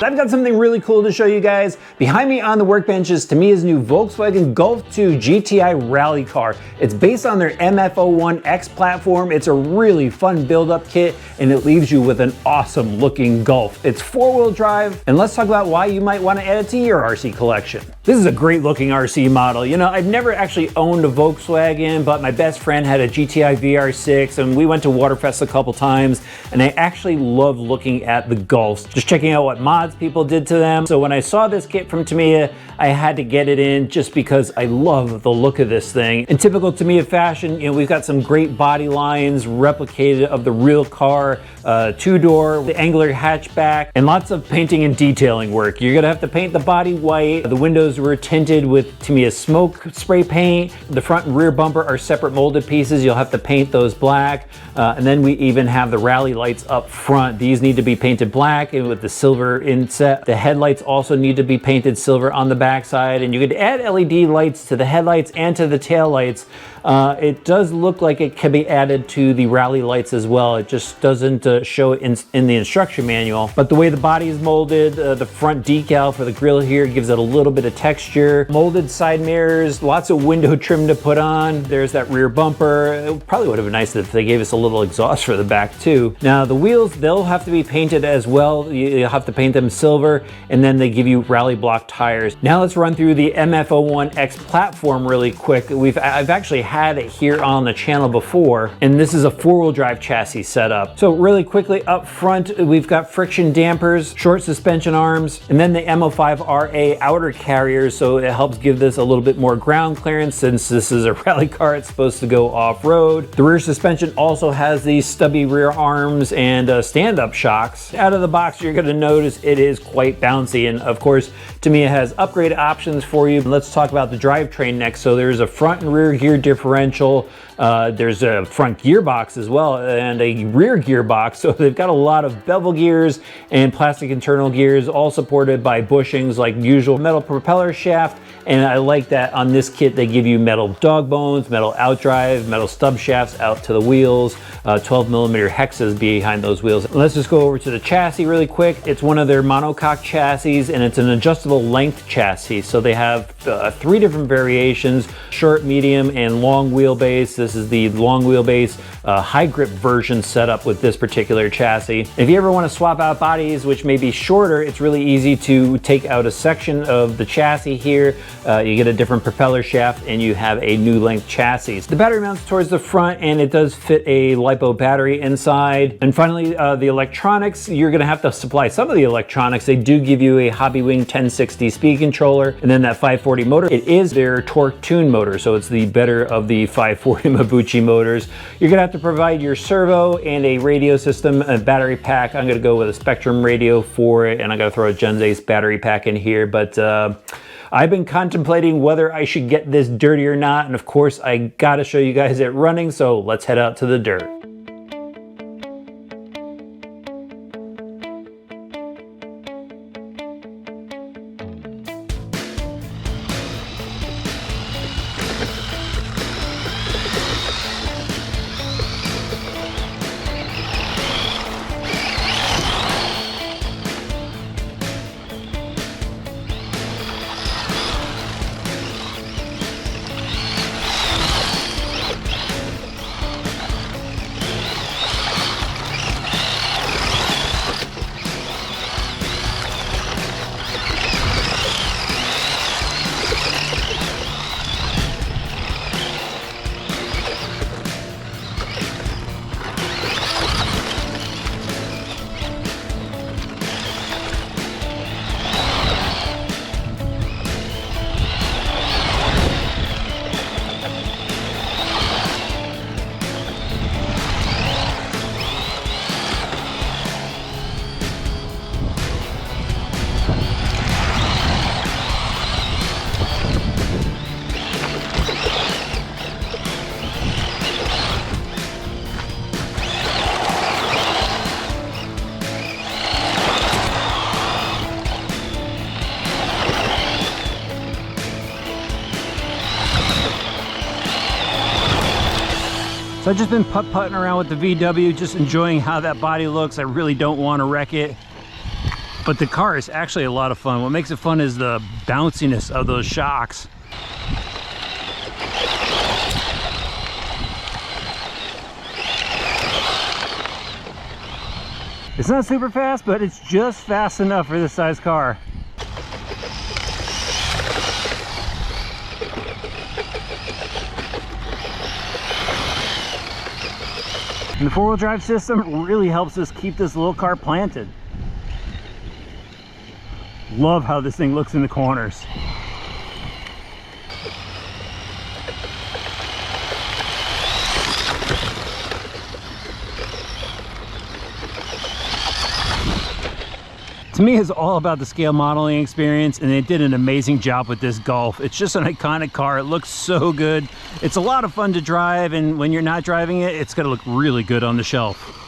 I've got something really cool to show you guys. Behind me on the workbench is Tamiya's new Volkswagen Golf 2 GTI rally car. It's based on their MF-01X platform. It's a really fun build-up kit, and it leaves you with an awesome looking Golf. It's four-wheel drive, and let's talk about why you might want to add it to your RC collection. This is a great looking RC model. You know, I've never actually owned a Volkswagen, but my best friend had a GTI VR6, and we went to Waterfest a couple times, and I actually love looking at the Golfs, just checking out what mods people did to them. So when I saw this kit from Tamiya, I had to get it in just because I love the look of this thing. In typical Tamiya fashion, you know, we've got some great body lines replicated of the real car, two-door, the angular hatchback, and lots of painting and detailing work. You're gonna have to paint the body white. The windows were tinted with Tamiya smoke spray paint. The front and rear bumper are separate molded pieces. You'll have to paint those black. And then we even have the rally lights up front. These need to be painted black and with the silver inset. The headlights also need to be painted silver on the backside, and you could add LED lights to the headlights and to the tail lights. It does look like it can be added to the rally lights as well. It just doesn't show it in the instruction manual. But the way the body is molded, the front decal for the grille here gives it a little bit of texture. Molded side mirrors, lots of window trim to put on. There's that rear bumper. It probably would have been nice if they gave us a little exhaust for the back too. Now the wheels, they'll have to be painted as well. You'll have to paint them silver, and then they give you rally block tires. Now let's run through the MF-01X platform really quick. I've actually had it here on the channel before, and this is a four-wheel drive chassis setup. So really quickly up front, we've got friction dampers, short suspension arms, and then the M05RA outer carriers, so it helps give this a little bit more ground clearance since this is a rally car. It's supposed to go off-road. The rear suspension also has these stubby rear arms and stand-up shocks. Out of the box, you're going to notice it is quite bouncy, and of course Tamiya has upgrade options for you. Let's talk about the drivetrain next. So there's a front and rear gear differential. There's a front gearbox as well and a rear gearbox. So they've got a lot of bevel gears and plastic internal gears, all supported by bushings like usual. Metal propeller shaft, and I like that on this kit they give you metal dog bones, metal outdrive, metal stub shafts out to the wheels, 12mm hexes behind those wheels. Let's just go over to the chassis really quick. It's one of their monocoque chassis, and it's an adjustable length chassis. So they have 3 different variations: short, medium, and long wheelbase. This is the long wheelbase high grip version set up with this particular chassis. If you ever want to swap out bodies which may be shorter, it's really easy to take out a section of the chassis here. You get a different propeller shaft and you have a new length chassis. The battery mounts towards the front, and it does fit a LiPo battery inside. And finally, the electronics, you're going to have to supply some of the electronics. They do give you a Hobbywing 1060 speed controller, and then that 540 motor. It is their torque tune motor, so it's the better of the 540 Mabuchi motors. You're going to have to provide your servo and a radio system, a battery pack. I'm going to go with a Spectrum radio for it, and I'm going to throw a Gens Ace battery pack in here. But I've been contemplating whether I should get this dirty or not, and of course I got to show you guys it running, so let's head out to the dirt. So I've just been putt-putting around with the VW, just enjoying how that body looks. I really don't want to wreck it. But the car is actually a lot of fun. What makes it fun is the bounciness of those shocks. It's not super fast, but it's just fast enough for this size car. And the four-wheel drive system really helps us keep this little car planted. Love how this thing looks in the corners. Tamiya is all about the scale modeling experience, and they did an amazing job with this Golf. It's just an iconic car. It looks so good. It's a lot of fun to drive, and when you're not driving it, it's gonna look really good on the shelf.